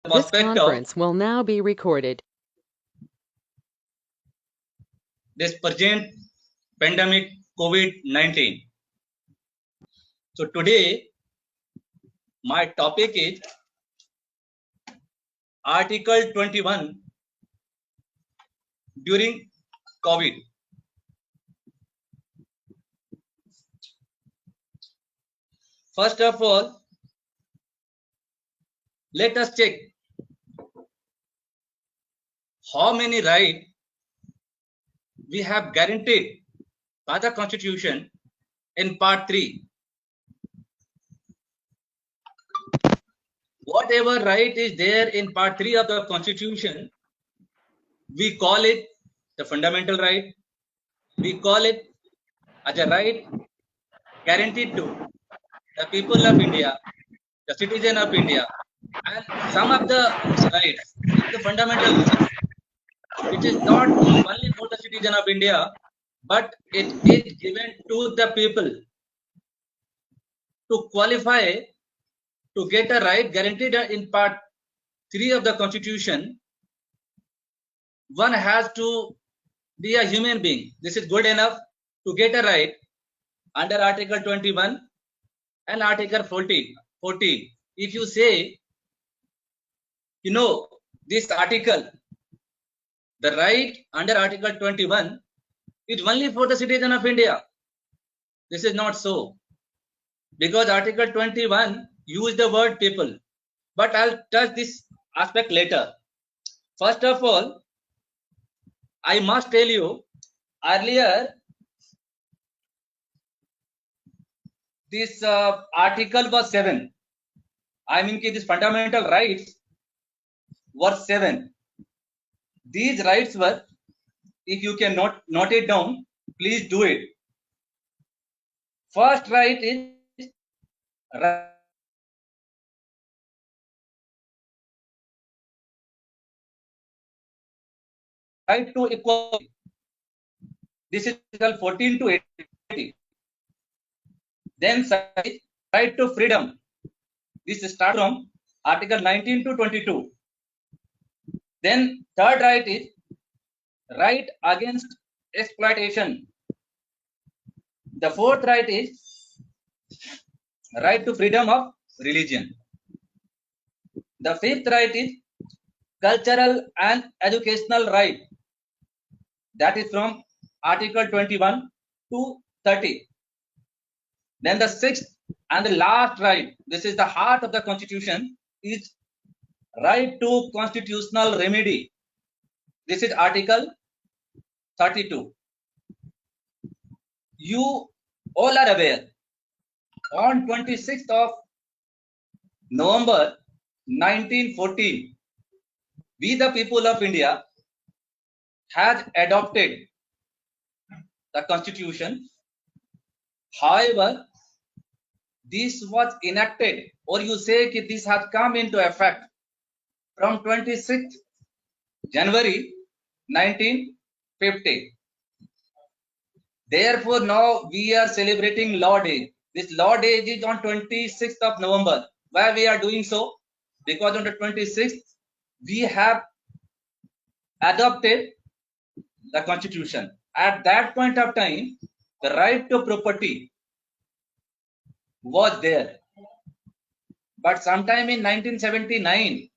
This aspect of conference will now be recorded. this present pandemic COVID-19. So today my topic is Article 21 during COVID. First of all, let us check how many rights we have guaranteed by the Constitution in Part 3. Whatever right is there in Part 3 of the Constitution, we call it the fundamental right. We call it as a right guaranteed to the people of India, the citizen of India, and some of the rights, the fundamental rights, which is not only for the citizen of India, but it is given to the people to qualify to get a right guaranteed in Part 3 of the Constitution. One has to be a human being. This is good enough to get a right under Article 21 and Article 14. If you say, this article, the right under Article 21 is only for the citizen of India. This is not so, because Article 21 use the word people, but I'll touch this aspect later. First of all, I must tell you, earlier this article was 7. I mean, these fundamental rights were 7. These rights were, if you can note it down, please do it. First right is right to equality. This is Article 14 to 80. Then right to freedom. This starts from Article 19 to 22. Then third right is right against exploitation. The fourth right is right to freedom of religion. The fifth right is cultural and educational right. That is from Article 21 to 30. Then the sixth and the last right, this is the heart of the Constitution, is right to constitutional remedy. This is Article 32. You all are aware, on 26th of November 1914, we the people of India had adopted the Constitution. However, this was enacted, or you say that this has come into effect from 26th January 1950. Therefore, now we are celebrating Law Day. This Law Day is on 26th of November. Why we are doing so? Because on the 26th, we have adopted the Constitution. At that point of time, the right to property was there. But sometime in 1979,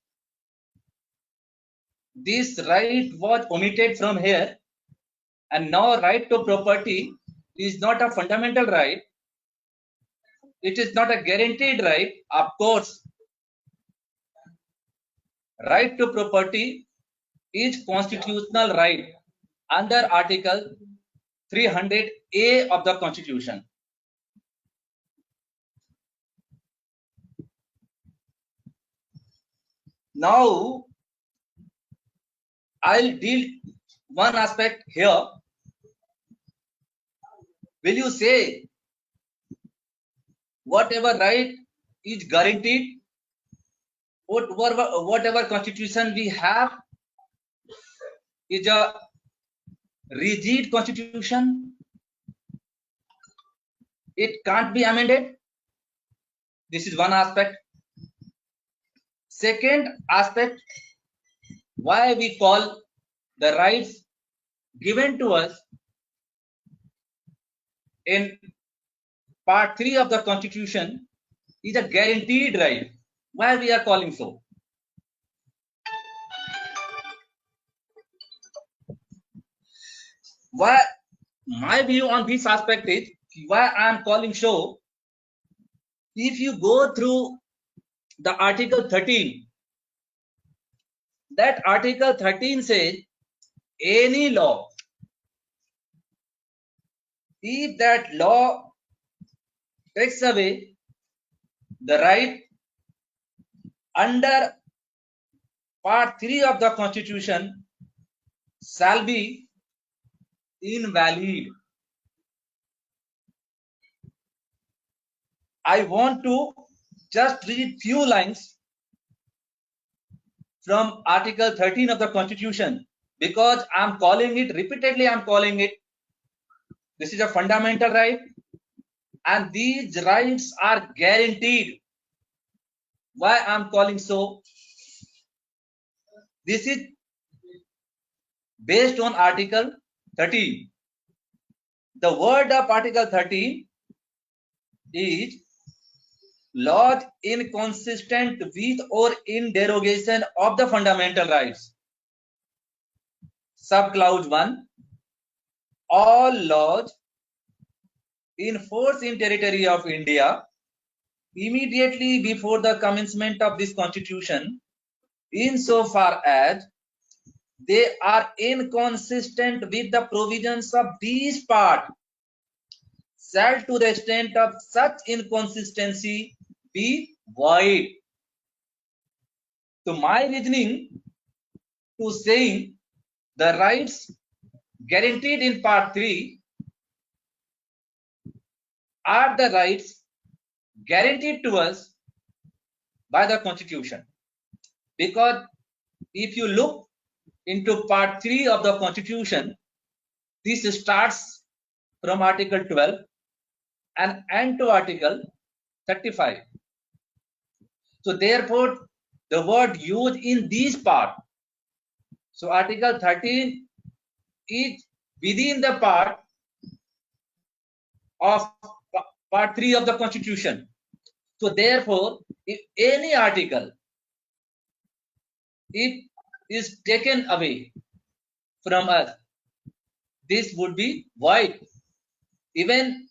this right was omitted from here, and now right to property is not a fundamental right. It is not a guaranteed right. Of course, right to property is constitutional right under Article 300A of the Constitution. Now, I'll deal one aspect here. Will you say whatever right is guaranteed, whatever Constitution we have is a rigid Constitution? It can't be amended. This is one aspect. Second aspect, why we call the rights given to us in part 3 of the Constitution is a guaranteed right. Why we are calling so? Why my view on this aspect is why I am calling so. If you go through the Article 13, that Article 13 says any law, if that law takes away the right under part 3 of the Constitution, shall be invalid. I want to just read few lines from Article 13 of the Constitution, because I'm calling it repeatedly, I'm calling it, this is a fundamental right, and these rights are guaranteed. Why I'm calling so? This is based on Article 13. The word of Article 13 is laws inconsistent with or in derogation of the fundamental rights. Subclause 1, all laws in force in territory of India immediately before the commencement of this Constitution, insofar as they are inconsistent with the provisions of these part, shall to the extent of such inconsistency be void. So my reasoning to saying the rights guaranteed in part 3 are the rights guaranteed to us by the Constitution. Because if you look into part 3 of the Constitution, this starts from Article 12 and end to Article 35. So therefore, the word used in this part, so Article 13 is within the part of part 3 of the Constitution. So therefore, if any article it is taken away from us, this would be void. Even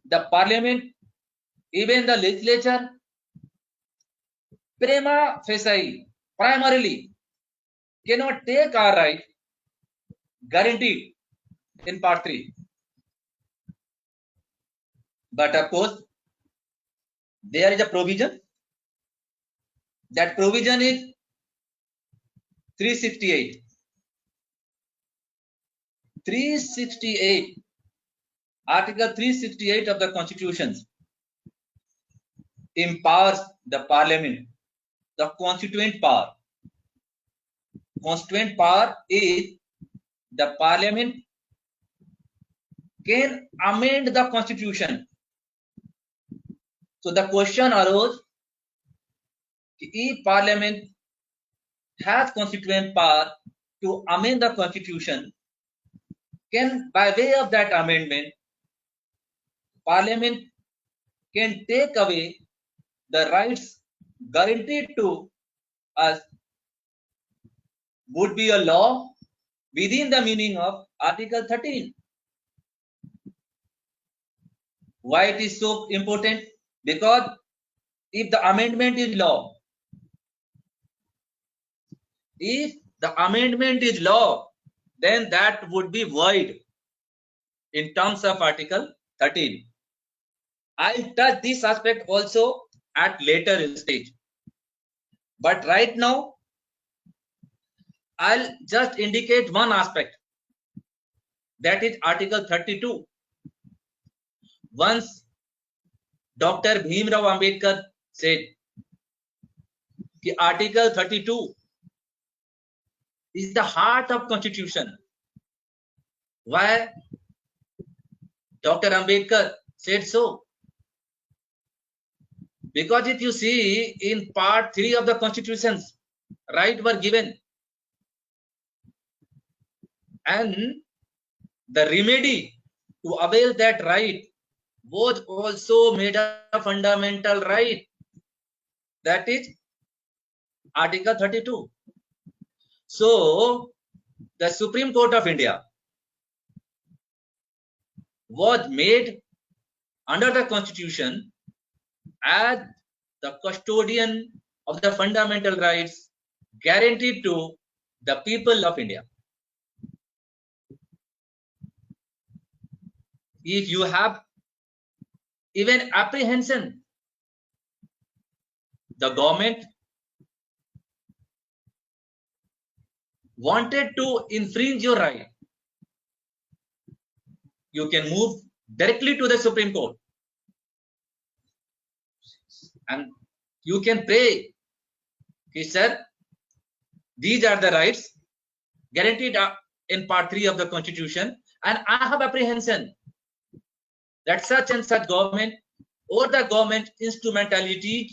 the parliament, even the legislature, prima facie, primarily cannot take our right guaranteed in part 3. But of course, there is a provision. That provision is 368. 368, Article 368 of the Constitution empowers the Parliament, the constituent power. Constituent power is the Parliament can amend the Constitution. So the question arose, if Parliament has constituent power to amend the Constitution, can by way of that amendment, Parliament can take away the rights guaranteed to us, would be a law within the meaning of Article 13. Why it is so important? Because if the amendment is law, if the amendment is law, then that would be void in terms of Article 13. I'll touch this aspect also at later stage. But right now, I'll just indicate one aspect, that is Article 32. Once Dr. Bhimrao Ambedkar said that Article 32 is the heart of Constitution. Why Dr. Ambedkar said so? Because if you see in part 3 of the constitutions, right were given, and the remedy to avail that right was also made a fundamental right, that is Article 32. So the Supreme Court of India was made under the Constitution as the custodian of the fundamental rights guaranteed to the people of India. If you have even apprehension, the government wanted to infringe your right, you can move directly to the Supreme Court and you can pray, sir, these are the rights guaranteed in part 3 of the Constitution, and I have apprehension that such and such government or the government instrumentality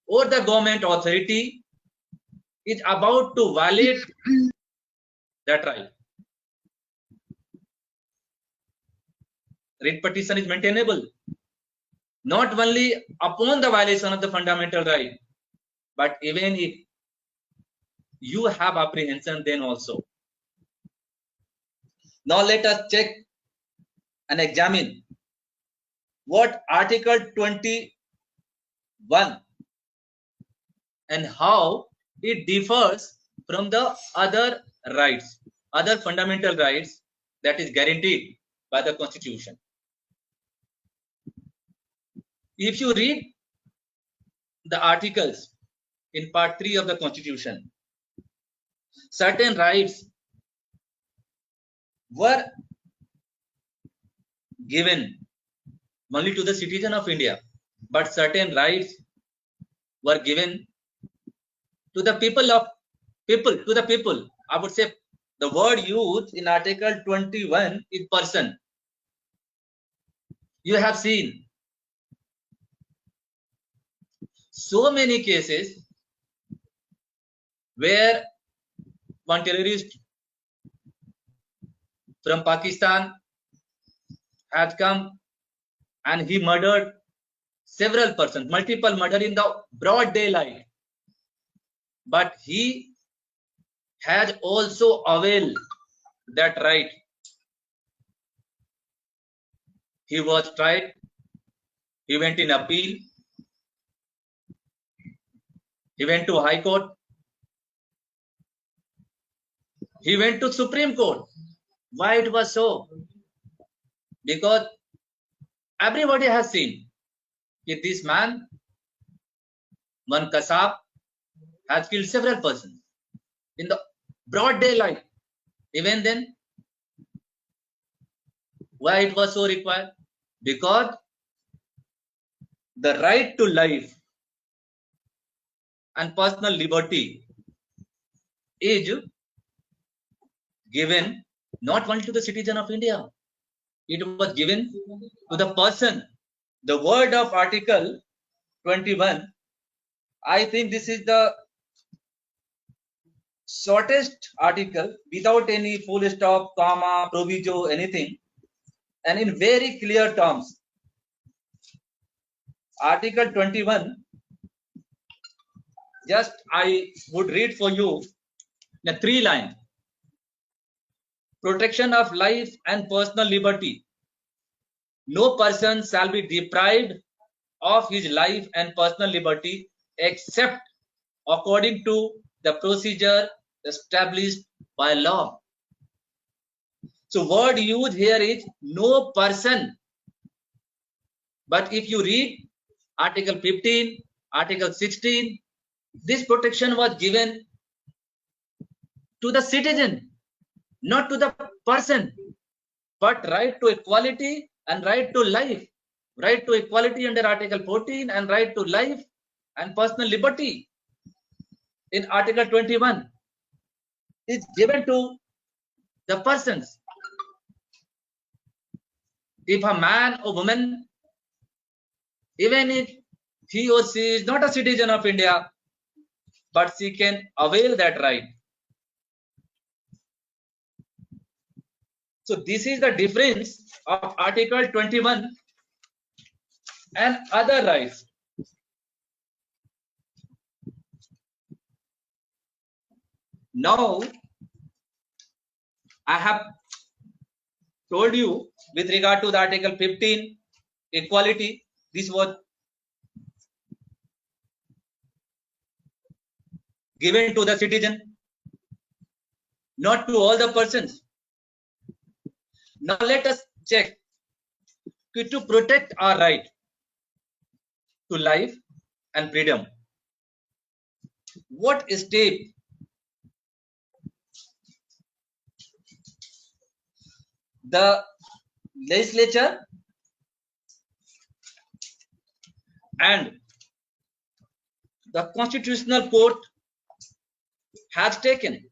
or the government authority is about to violate that right. Writ petition is maintainable not only upon the violation of the fundamental right, but even if you have apprehension, then also. Now let us check and examine what Article 21 and how it differs from the other rights, other fundamental rights that is guaranteed by the Constitution. If you read the articles in part 3 of the Constitution, certain rights were given only to the citizen of India, but certain rights were given to the people of to the people. I would say the word used in Article 21 is person. You have seen so many cases where one terrorist from Pakistan had come and he murdered several persons, multiple murder in the broad daylight. But he has also availed that right. He was tried, he went in appeal, he went to High Court, he went to Supreme Court. Why it was so? Because everybody has seen that this man, one Kasab, has killed several persons in the broad daylight. Even then, why it was so required? Because the right to life and personal liberty is given not only to the citizen of India, it was given to the person. The word of Article 21, I think this is the shortest article without any full stop, comma, proviso, anything, and in very clear terms. Article 21, just I would read for you in a 3 line. Protection of life and personal liberty. No person shall be deprived of his life and personal liberty except according to the procedure established by law. So word used here is no person. But if you read Article 15, Article 16, this protection was given to the citizen, not to the person, but right to equality and right to life. Right to equality under Article 14 and right to life and personal liberty in Article 21 is given to the persons. If a man or woman, even if he or she is not a citizen of India, but she can avail that right. So this is the difference of Article 21 and other rights. Now, I have told you with regard to the Article 15, equality, this was given to the citizen, not to all the persons. Now let us check to protect our right to life and freedom. What step the legislature and the Constitutional Court has taken?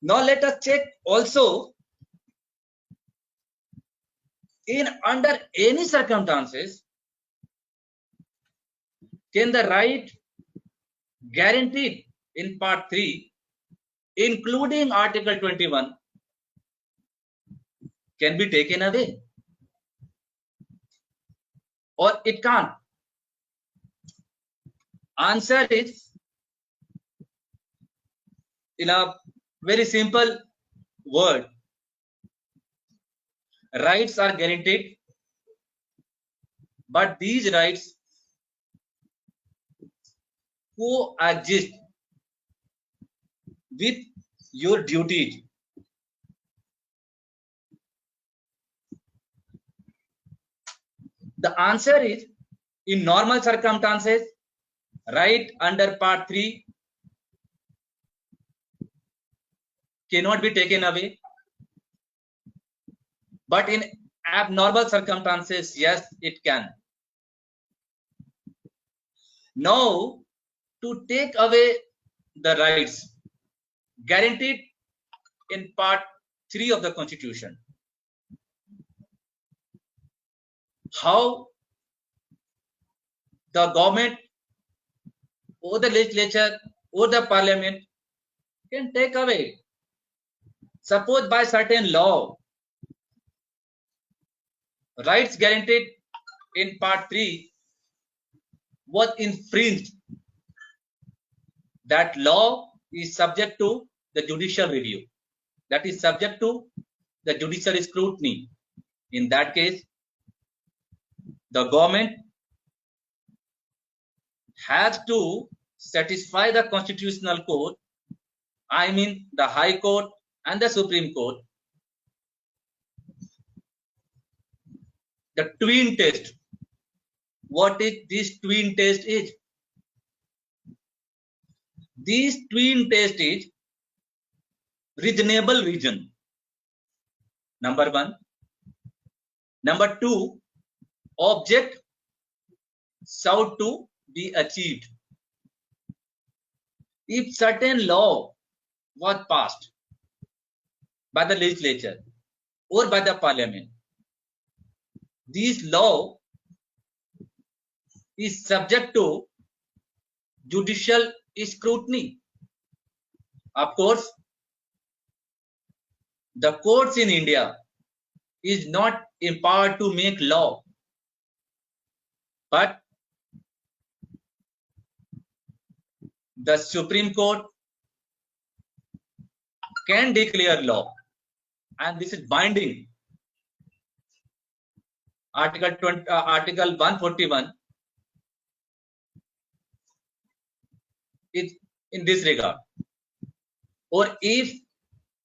Now let us check also, in under any circumstances can the right guaranteed in part 3, including Article 21, can be taken away, or it can't? Answer is in a very simple word: rights are guaranteed, but these rights coexist with your duties. The answer is, in normal circumstances, right under part 3 cannot be taken away, but in abnormal circumstances, yes, it can. Now, to take away the rights guaranteed in part 3 of the Constitution, how the government or the legislature or the parliament can take away? Suppose by certain law, rights guaranteed in part 3 was infringed, that law is subject to the judicial review, that is subject to the judicial scrutiny. In that case, the government has to satisfy the Constitutional Court, I mean the High Court and the Supreme Court, the twin test. What is this twin test is? This twin test is reasonable reason, number 1. Number 2, object sought to be achieved. If certain law was passed by the legislature or by the parliament, this law is subject to judicial scrutiny. Of course, the courts in India is not empowered to make law, but the Supreme Court can declare law, and this is binding. Article 141 is in this regard. Or if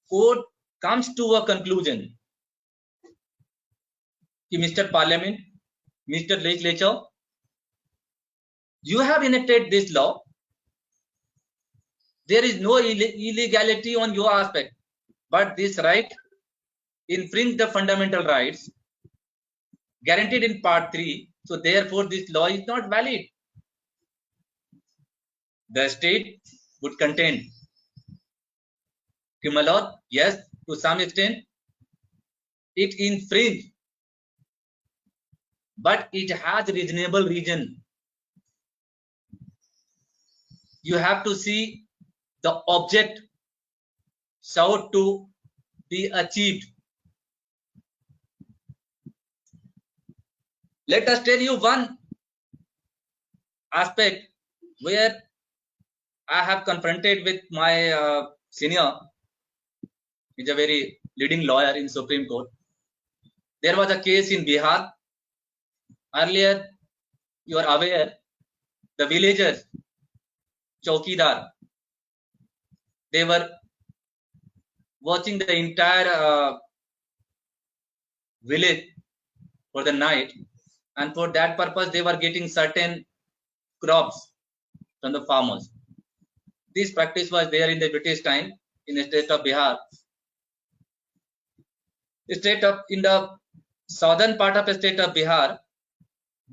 court comes to a conclusion, Mr. Parliament, Mr. Legislature, you have enacted this law, there is no illegality on your aspect, but this right infringe the fundamental rights guaranteed in part 3, so therefore this law is not valid. The state would contend, my lord, yes, to some extent it infringe, but it has reasonable reason. You have to see the object sought to be achieved. Let us tell you one aspect where I have confronted with my senior. He's a very leading lawyer in Supreme Court. There was a case in Bihar. Earlier, you are aware, the villagers, Chowkidar, they were watching the entire village for the night, and for that purpose they were getting certain crops from the farmers. This practice was there in the British time in the state of Bihar. In the southern part of the state of Bihar,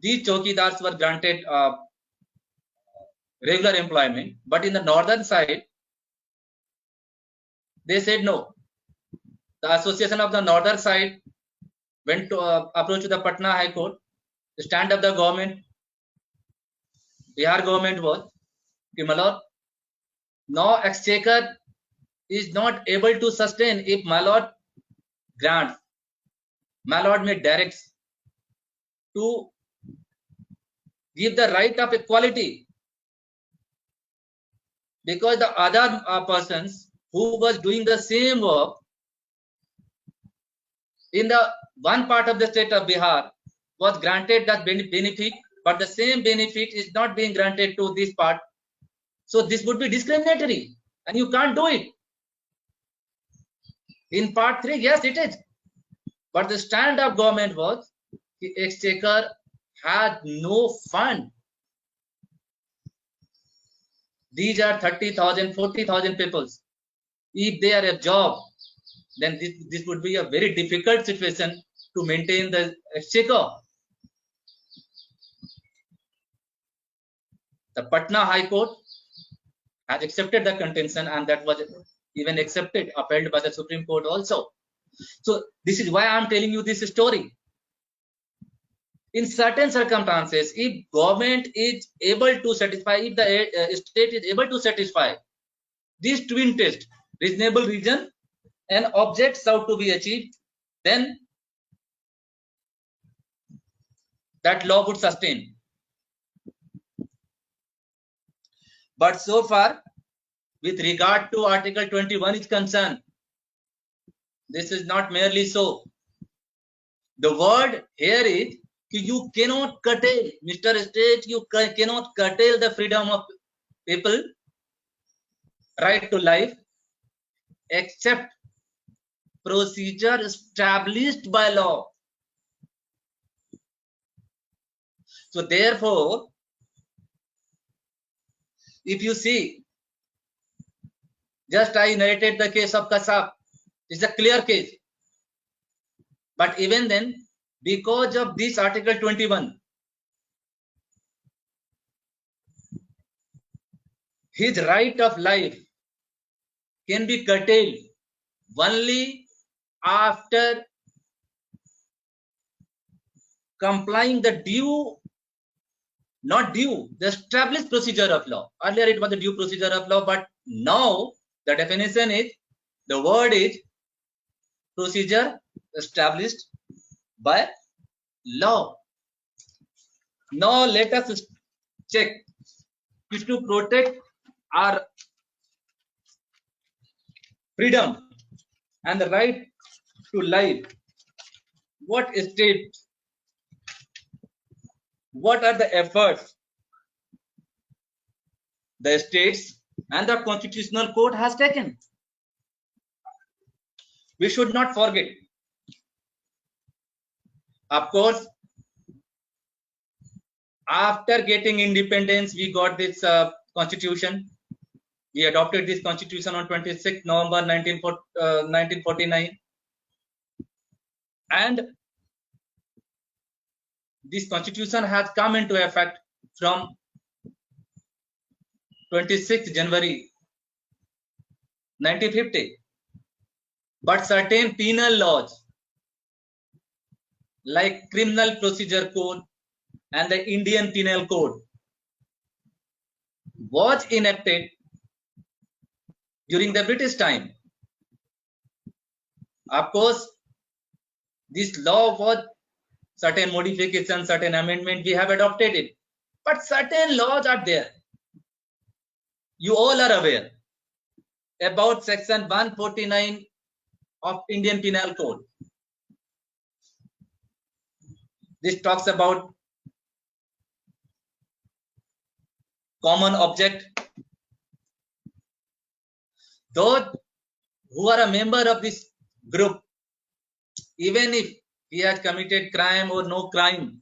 these chowkidars were granted regular employment, but in the northern side, they said no. The association of the northern side went to approach to the Patna High Court. The stand of the government, Bihar government was, my lord, no exchequer is not able to sustain if my lord grants, my lord may directs to give the right of equality, because the other persons who was doing the same work in the one part of the state of Bihar was granted that benefit, but the same benefit is not being granted to this part. So this would be discriminatory, and you can't do it. In part 3, yes, it is. But the stand of government was the exchequer had no fund. These are 30,000, 40,000 people. If they are a job, then this would be a very difficult situation to maintain the exchequer. The Patna High Court has accepted the contention, and that was even accepted, upheld by the Supreme Court also. So this is why I am telling you this story. In certain circumstances, if government is able to satisfy, if the state is able to satisfy these twin tests, reasonable reason and objects sought to be achieved, then that law would sustain. But so far, with regard to Article 21 is concerned, this is not merely so. The word here is you cannot curtail, Mr. State, you cannot curtail the freedom of people, right to life, except procedure established by law. So therefore, if you see, just I narrated the case of Kasab. It's a clear case. But even then, because of this Article 21, his right of life can be curtailed only after complying the due, not due, the established procedure of law. Earlier it was the due procedure of law, but now the definition is, the word is procedure established by law. Now let us check, to protect our freedom and the right to life. What are the efforts the states and the Constitutional Court has taken? We should not forget. Of course, after getting independence, we got this constitution. We adopted this constitution on 26 November 1949. And this constitution has come into effect from 26 January 1950. But certain penal laws like Criminal Procedure Code and the Indian Penal Code was enacted during the British time. Of course, this law was certain modifications, certain amendment we have adopted it, but certain laws are there. You all are aware about section 149 of Indian Penal Code. This talks about common object. Those who are a member of this group, even if he has committed crime or no crime,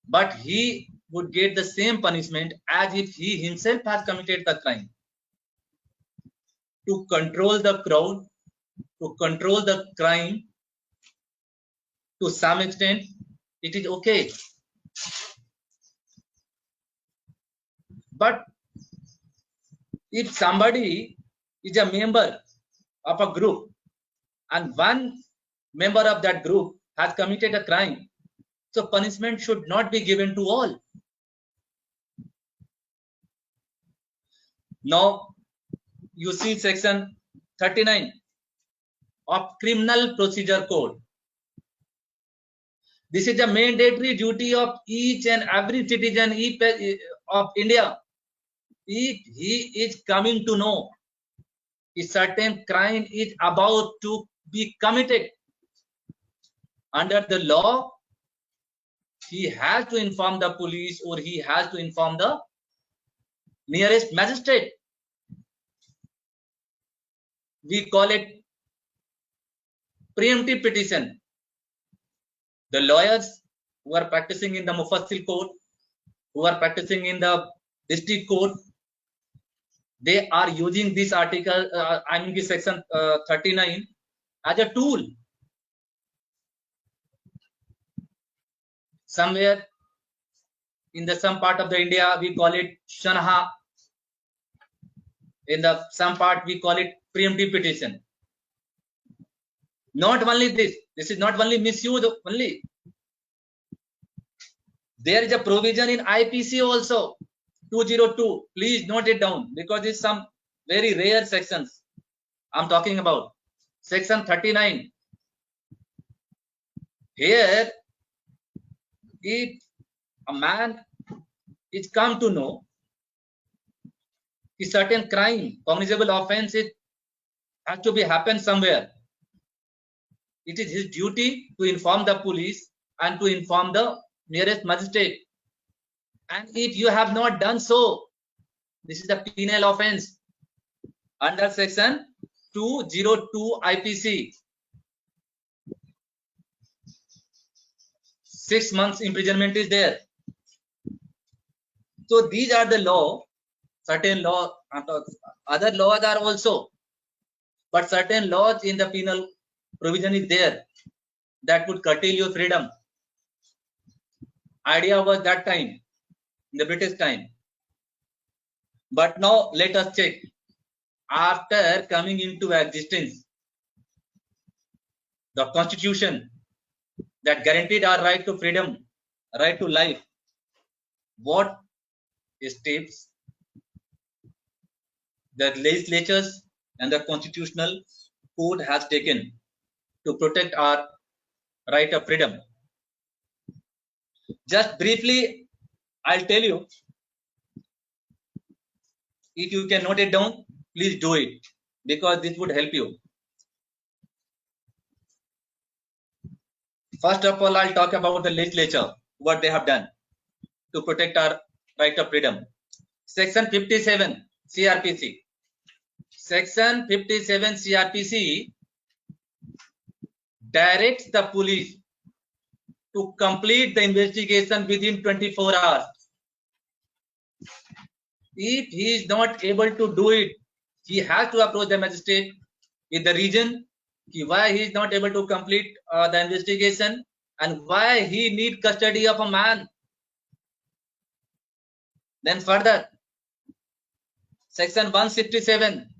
but he would get the same punishment as if he himself has committed the crime. To control the crowd, to control the crime, to some extent, it is okay. But if somebody is a member of a group and one member of that group has committed a crime, so punishment should not be given to all. Now, you see section 39 of Criminal Procedure Code. This is a mandatory duty of each and every citizen of India. If he is coming to know a certain crime is about to be committed under the law, he has to inform the police or he has to inform the nearest magistrate. We call it preemptive petition. The lawyers who are practicing in the Mufassil court, who are practicing in the district court, they are using this article, this section 39 as a tool. Somewhere in the some part of the India, we call it Shanha. In the some part, we call it preemptive petition. Not only this is not only misuse only. There is a provision in IPC also, 202. Please note it down because it's some very rare sections I'm talking about. Section 39. Here, if a man is come to know a certain crime, cognizable offense, it has to be happen somewhere. It is his duty to inform the police and to inform the nearest magistrate. And if you have not done so, this is a penal offense under section 202 IPC. 6 months imprisonment is there. So these are the law. Certain law, other laws are also, but certain laws in the penal provision is there that would curtail your freedom. Idea was that time, in the British time. But now let us check. After coming into existence, the Constitution that guaranteed our right to freedom, right to life, what steps the legislatures and the constitutional code has taken to protect our right of freedom. Just briefly, I'll tell you. If you can note it down, please do it because this would help you. First of all, I'll talk about the legislature, what they have done to protect our right of freedom. Section 57 CRPC. Section 57 CRPC directs the police to complete the investigation within 24 hours. If he is not able to do it, he has to approach the magistrate with the reason why he is not able to complete the investigation and why he need custody of a man. Then further, section 167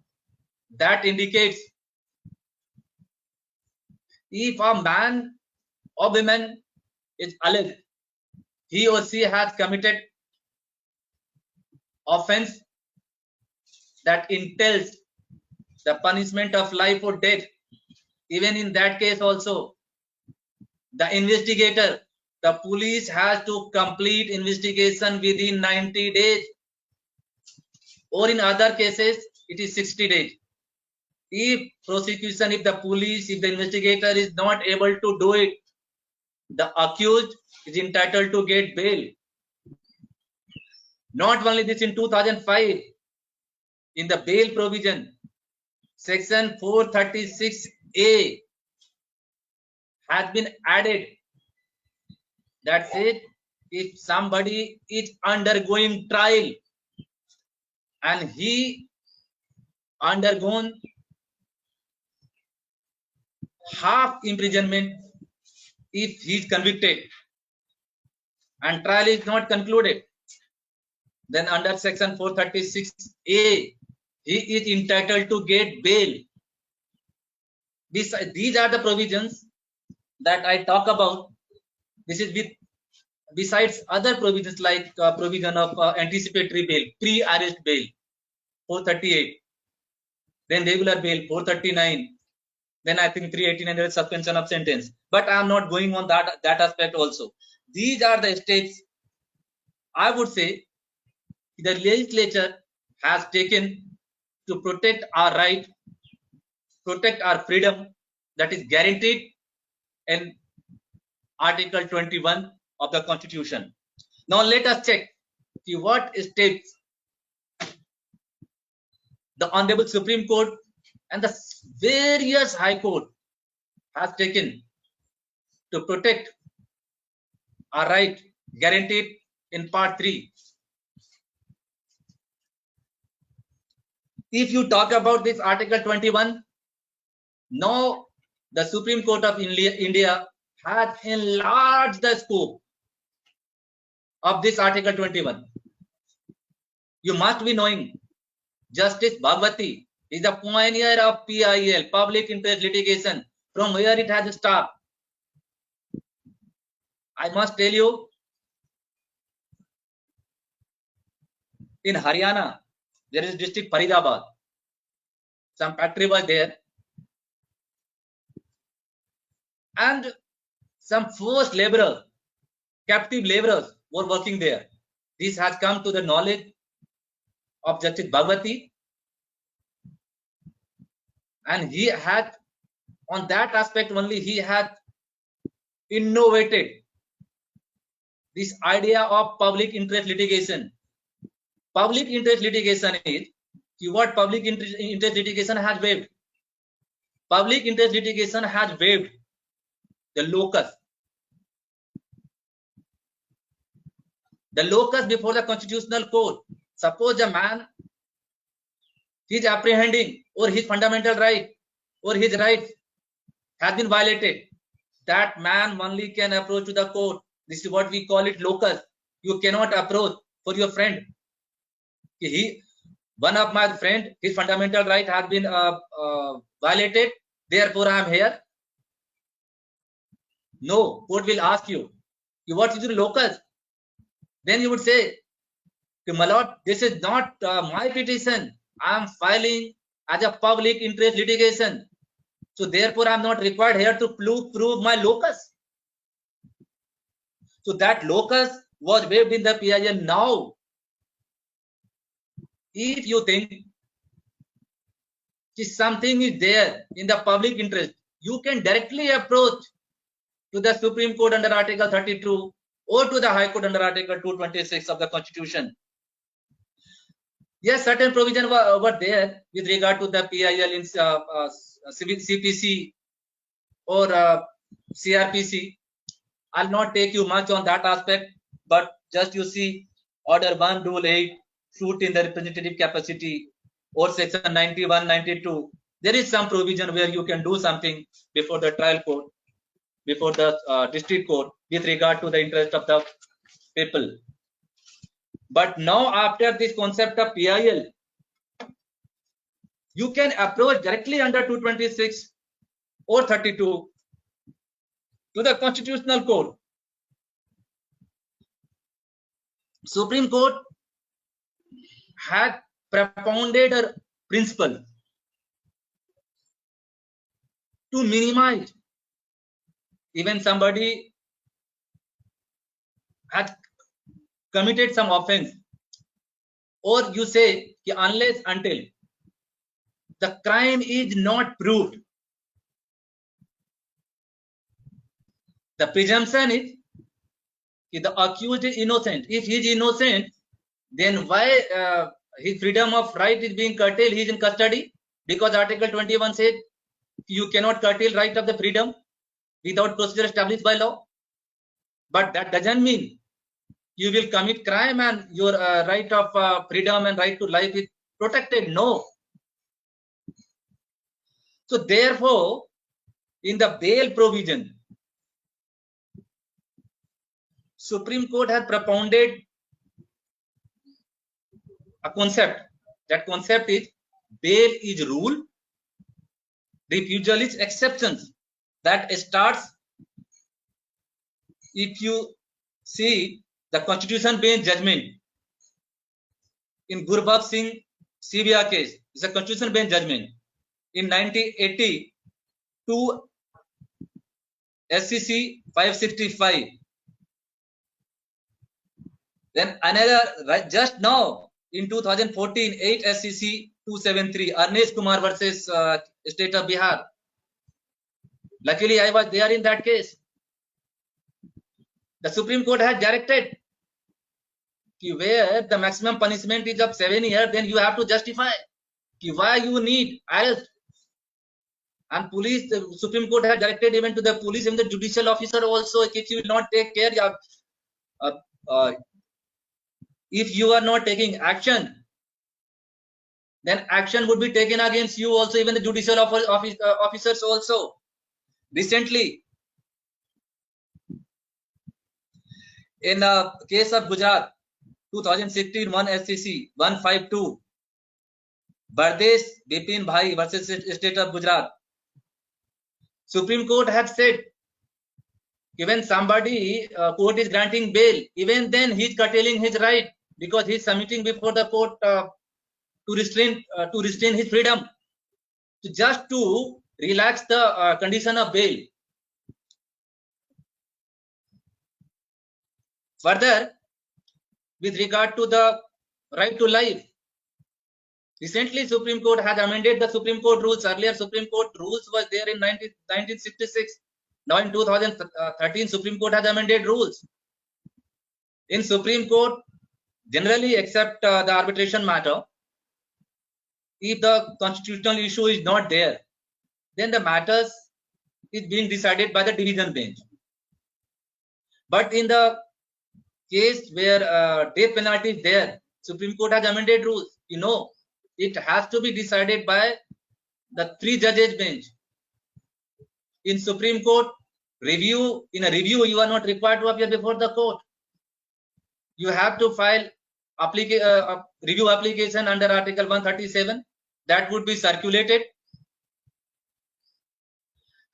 that indicates if a man or woman is alleged he or she has committed offense that entails the punishment of life or death, even in that case also, the investigator, the police has to complete investigation within 90 days, or in other cases it is 60 days. If prosecution, if the police, if the investigator is not able to do it, the accused is entitled to get bail. Not only this, in 2005, in the bail provision, section 436A has been added that said, if somebody is undergoing trial and he undergone half imprisonment, if he is convicted and trial is not concluded, then under section 436A, he is entitled to get bail. These are the provisions that I talk about. This is with besides other provisions like provision of anticipatory bail, pre-arrest bail, 438, then regular bail, 439, then I think 389 there is suspension of sentence. But I am not going on that aspect also. These are the steps I would say the legislature has taken to protect our right, protect our freedom that is guaranteed in Article 21 of the Constitution. Now let us check what steps the Honorable Supreme Court and the various High Court has taken to protect our right guaranteed in Part 3. If you talk about this Article 21, now the Supreme Court of India has enlarged the scope of this Article 21. You must be knowing Justice Bhagwati is the pioneer of PIL, public interest litigation, from where it has started. I must tell you, in Haryana, there is district Faridabad. Some factory was there, and some forced laborers, captive laborers were working there. This has come to the knowledge of Justice Bhagwati, and he had, on that aspect only, he had innovated this idea of public interest litigation. Public interest litigation is what public interest litigation has waived. Public interest litigation has waived the locus. The locus before the Constitutional Court. Suppose a man is apprehending or his fundamental right or his rights has been violated, that man only can approach to the court. This is what we call it locus. You cannot approach for your friend. One of my friend, his fundamental right has been violated, therefore I am here. No, court will ask you, what is your locus? Then you would say, my lord, this is not my petition. I am filing as a public interest litigation. So therefore I am not required here to prove my locus. So that locus was waived in the PIL. Now, if you think something is there in the public interest, you can directly approach to the Supreme Court under Article 32 or to the High Court under Article 226 of the Constitution. Yes, certain provisions were there with regard to the PIL in CPC or CRPC. I'll not take you much on that aspect, but just you see Order 1, Rule 8, suit in the representative capacity, or Section 91, 92. There is some provision where you can do something before the trial court, before the district court, with regard to the interest of the people. But now, after this concept of PIL, you can approach directly under 226 or 32 to the Constitutional Court. Supreme Court had propounded a principle to minimize even somebody had committed some offense, or you say unless until the crime is not proved, the presumption is the accused is innocent. If he is innocent, then why his freedom of right is being curtailed? He is in custody because Article 21 says you cannot curtail right of the freedom without procedure established by law. But that doesn't mean you will commit crime and your right of freedom and right to life is protected. No. So therefore, in the bail provision, Supreme Court has propounded a concept. That concept is bail is rule, refusal is exceptions. That starts if you see the Constitution Bench judgment in Gurbakh Singh CBR case. It's a Constitution Bench judgment in 1980 to SCC 565. Then another just now in 2014 8 SCC 273 Arnesh Kumar versus State of Bihar. Luckily I was there in that case. The Supreme Court has directed where the maximum punishment is of 7 years, then you have to justify why you need arrest. And police, the Supreme Court has directed even to the police and the judicial officer also, if you will not take care, if you are not taking action, then action would be taken against you also, even the judicial officers also. Recently, in a case of Gujarat, 2016 1 SCC 152, Bardesh Bipin Bhai versus State of Gujarat. Supreme Court has said, even somebody court is granting bail, even then he is curtailing his right because he is submitting before the court to restrain his freedom, just to relax the condition of bail. Further, with regard to the right to life, recently Supreme Court has amended the Supreme Court rules. Earlier Supreme Court rules was there in 1966. Now in 2013 Supreme Court has amended rules. In Supreme Court, generally except the arbitration matter, if the constitutional issue is not there, then the matters is being decided by the division bench. But in the case where death penalty is there, Supreme Court has amended rules. You know, it has to be decided by the 3 judges bench. In Supreme Court, in a review, you are not required to appear before the court. You have to file review application under Article 137. That would be circulated,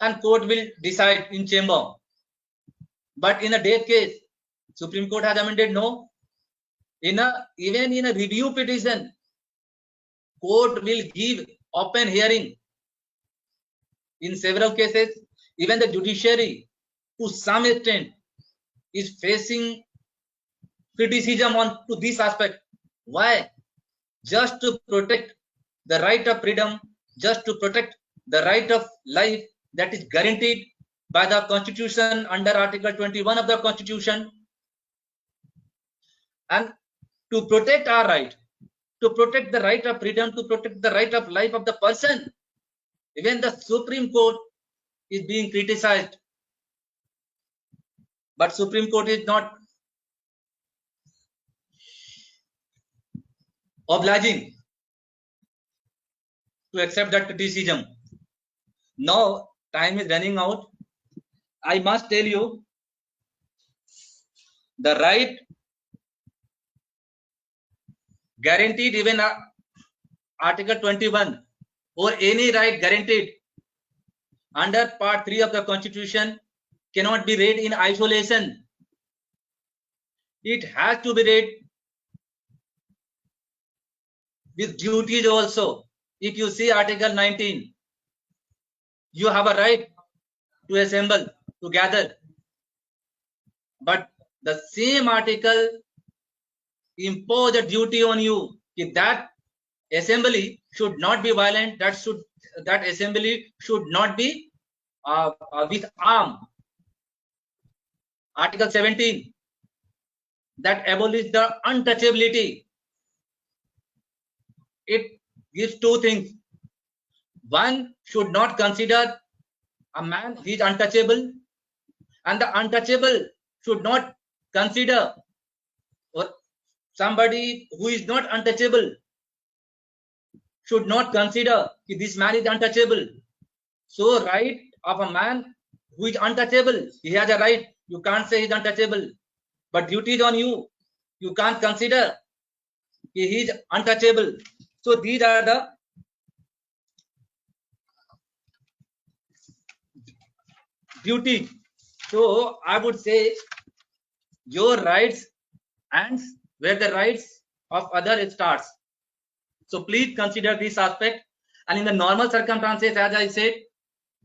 and court will decide in chamber. But in a death case, Supreme Court has amended no. Even in a review petition, court will give open hearing. In several cases, even the judiciary, to some extent, is facing criticism to this aspect. Why? Just to protect the right of freedom, just to protect the right of life that is guaranteed by the Constitution under Article 21 of the Constitution, and to protect our right, to protect the right of freedom, to protect the right of life of the person. Even the Supreme Court is being criticized, but Supreme Court is not obliging to accept that criticism. Now time is running out. I must tell you, the right guaranteed even Article 21 or any right guaranteed under Part 3 of the Constitution cannot be read in isolation. It has to be read with duties also. If you see Article 19, you have a right to assemble, to gather. But the same article impose a duty on you that assembly should not be violent, that assembly should not be with arm. Article 17 that abolishes the untouchability. It gives two things. One should not consider a man he is untouchable, and the untouchable should not consider or somebody who is not untouchable should not consider this man is untouchable. So right of a man who is untouchable, he has a right. You can't say he's untouchable, but duty is on you. You can't consider he is untouchable. So these are the duty. So I would say your rights ends where the rights of other starts. So please consider this aspect. And in the normal circumstances, as I said,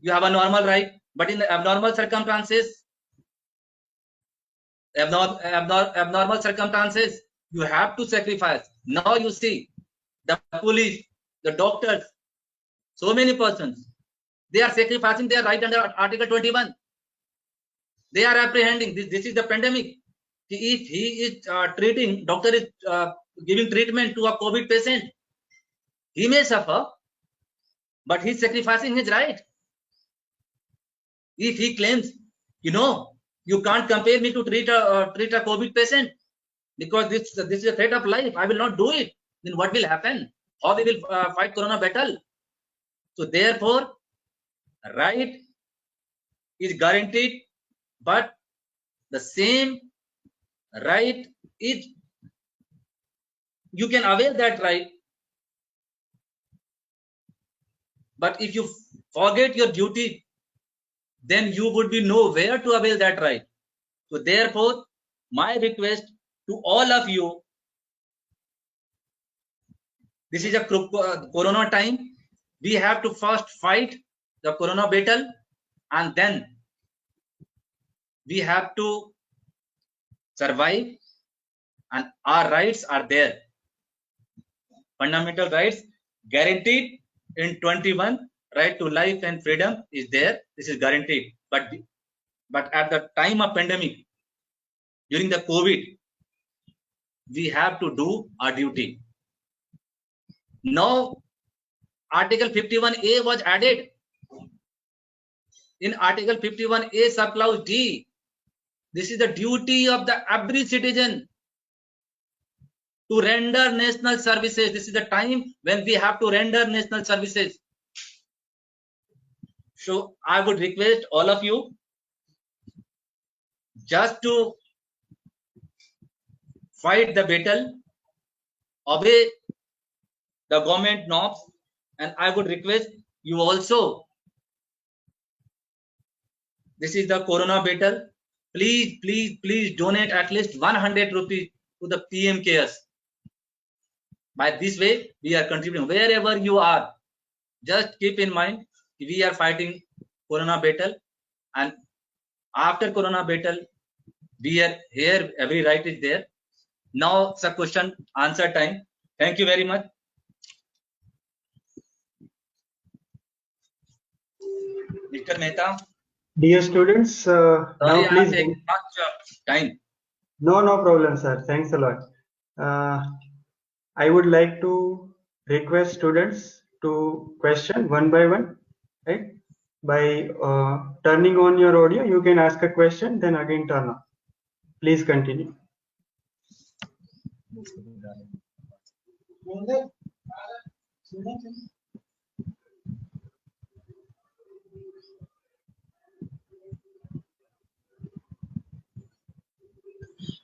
you have a normal right. But in the abnormal circumstances, abnormal circumstances, you have to sacrifice. Now you see the police, the doctors, so many persons, they are sacrificing their right under Article 21. They are apprehending. This is the pandemic. If he is treating, doctor is giving treatment to a COVID patient, he may suffer, but he's sacrificing his right. If he claims, you can't compare me to treat a COVID patient because this is a threat of life, I will not do it. Then what will happen? How we will fight corona battle? So therefore, right is guaranteed, but the same right is, you can avail that right, but if you forget your duty, then you would be nowhere to avail that right. So therefore, my request to all of you, this is a corona time. We have to first fight the corona battle, and then we have to survive, and our rights are there. Fundamental rights guaranteed in 21, right to life and freedom is there. This is guaranteed. But at the time of pandemic, during the COVID, we have to do our duty. Now, Article 51A was added. In Article 51A, subclause D, this is the duty of the every citizen to render national services. This is the time when we have to render national services. So I would request all of you just to fight the battle, obey the government norms, and I would request you also. This is the corona battle. Please, please, please donate at least 100 rupees to the PM Cares. By this way, we are contributing. Wherever you are, just keep in mind we are fighting corona battle, and after corona battle, we are here. Every right is there. Now, it's a question answer time. Thank you very much. Mr. Mehta. Dear students, now please. Much time. No problem, sir. Thanks a lot. I would like to request students to question one by one, right? By turning on your audio, you can ask a question, then again turn on. Please continue.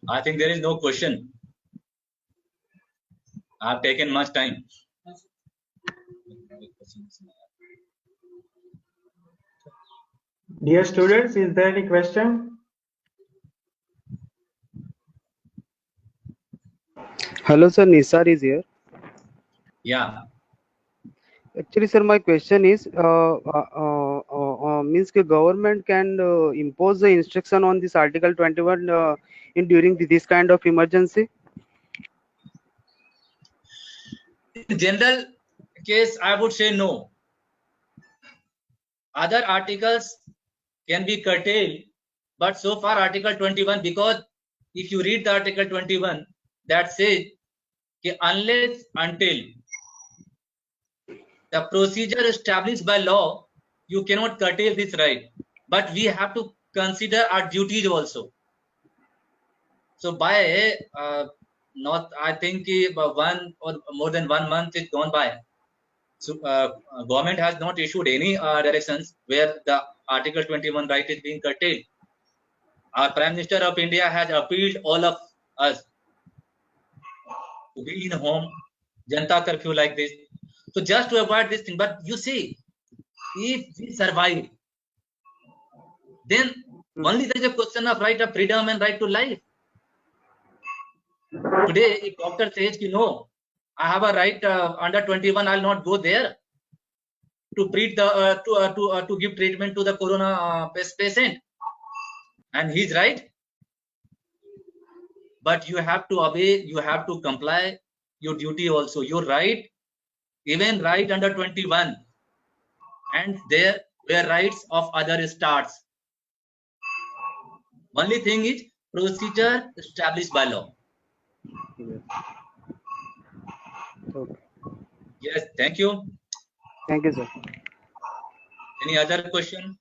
I think there is no question. I have taken much time. Dear students, is there any question? Hello, sir. Nisar is here. Yeah. Actually, sir, my question is, means the government can impose the instruction on this Article 21 in during this kind of emergency. In general case, I would say no. Other articles can be curtailed, but so far Article 21, because if you read the Article 21, that says unless until the procedure established by law, you cannot curtail this right. But we have to consider our duties also. So by not, I think one or more than 1 month is gone by. So government has not issued any directions where the Article 21 right is being curtailed. Our Prime Minister of India has appealed all of us to be in home, Janta curfew like this. So just to avoid this thing, but you see, if we survive, then only there is a question of right of freedom and right to life. Today, if doctor says, no, I have a right under 21, I'll not go there to treat the to give treatment to the corona patient, and he's right. But you have to obey, you have to comply your duty also, your right, even right under 21, and there where rights of others starts. Only thing is procedure established by law. Yes. Okay. Yes, thank you. Thank you, sir. Any other question?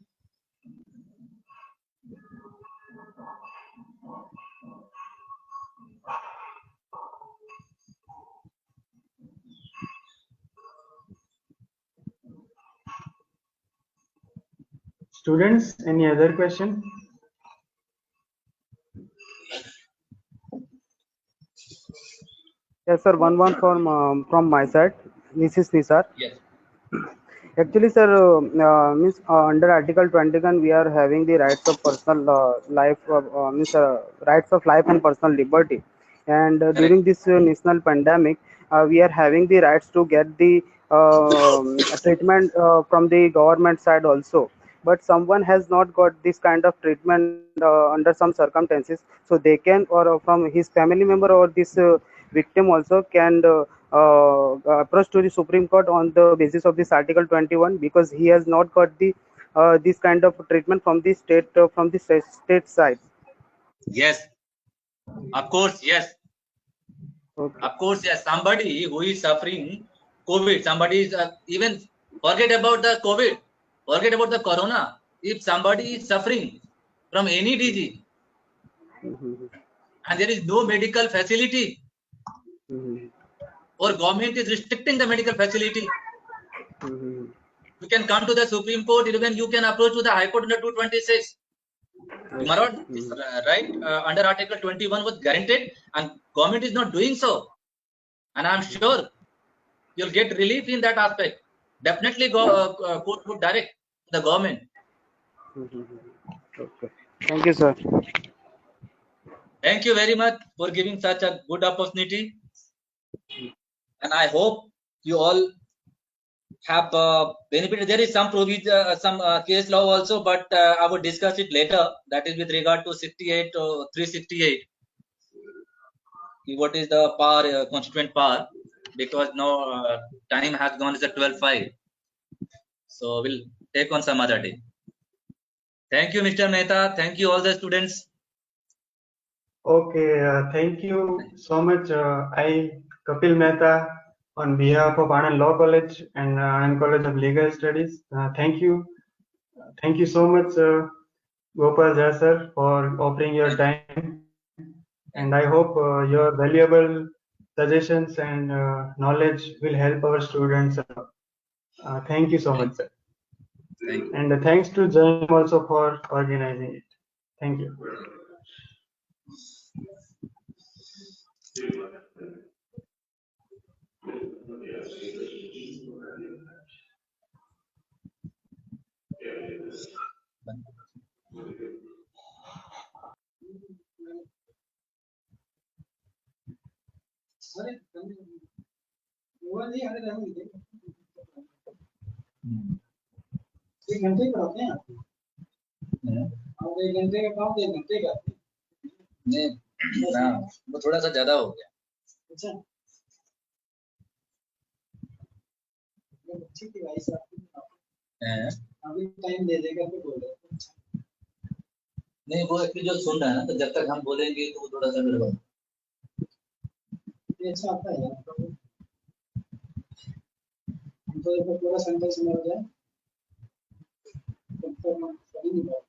Students, any other question? Yes, sir. One from my side. This is Nisar. Yes. Actually, sir, means under Article 21, we are having the rights of personal life, means rights of life and personal liberty. And Correct. during this national pandemic, we are having the rights to get the treatment from the government side also. But someone has not got this kind of treatment under some circumstances, so they can, or from his family member or this victim also can. Approach to the Supreme Court on the basis of this Article 21 because he has not got the this kind of treatment from the state side. Yes. Of course. Yes. Okay. Of course. Yes. Somebody who is suffering COVID, somebody is even forget about the COVID, forget about the corona. If somebody is suffering from any disease Mhm. and there is no medical facility, Mhm. or government is restricting the medical facility, Mhm. you can come to the Supreme Court, even you can approach to the High Court under 226. Okay. Tomorrow, this right under Article 21 was guaranteed, and government is not doing so. And I'm sure you'll get relief in that aspect. Definitely, court would direct the government. Mhm. Okay. Thank you, sir. Thank you very much for giving such a good opportunity, and I hope you all have benefited. There is some provision, some case law also, but I will discuss it later. That is with regard to 68 or 368. What is the power, constituent power? Because now time has gone. It's at 12:05. So we'll take on some other day. Thank you, Mr. Mehta. Thank you, all the students. Okay, thank you so much. I, Kapil Mehta, on behalf of Anand Law College and Anand College of Legal Studies, thank you. Thank you so much, Gopal Jha sir, for offering your time. And I hope your valuable suggestions and knowledge will help our students. Thank you so much, sir. Thank you. And thanks to Jain also for organizing it. Thank you. एक घंटे पढ़ाते हैं आप? एक घंटे का काम 1 घंटे का? नहीं ना, वो थोड़ा सा ज्यादा हो गया। अच्छा, बच्चे की भाई साहब अभी टाइम दे देगा तो बोल रहे। नहीं वो एक्चुअली जो सुन रहा है ना, तो जब तक हम बोलेंगे तो वो थोड़ा सा गड़बड़। ये अच्छा आता है यार, हम तो एक पूरा सेंटेंस में हो जाए तब तक हम सही नहीं बात